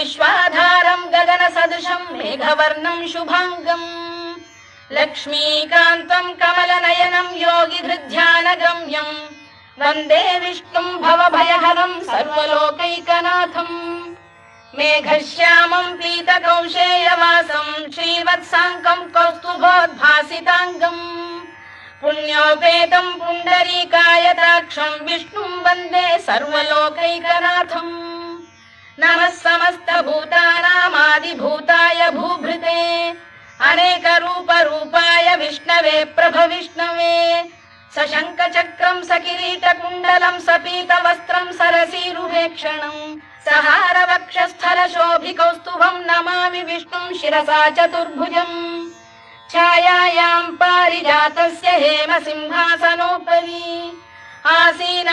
विश्वाधारं गगन सदृशं मेघवर्णं शुभांगं लक्ष्मीकान्तं कमलनयनं योगिधृध्यानगम्यं वन्दे विष्णुं भवभयहरं सर्वलोकैकनाथं मेघश्यामं पीतकौशेयवासं श्रीवत्साङ्कं कौस्तुभोद्भासिताङ्गं पुण्योपेतं पुण्डरीकायताक्षं विष्णुं वन्दे सर्वलोकैकनाथं नमः समस्तभूतानामादिभूताय भूभृते अनेकरूपरूपाय विष्णवे प्रभविष्णवे सशङ्खचक्रं सकिरीटकुण्डलं सपीतवस्त्रं सरसीरुहेक्षणं सहारवक्षस्थलशोभिकौस्तुभं नमामि विष्णुं शिरसा चतुर्भुजम् छायायां पारिजातस्य हेमसिंहासनोपरि आसीन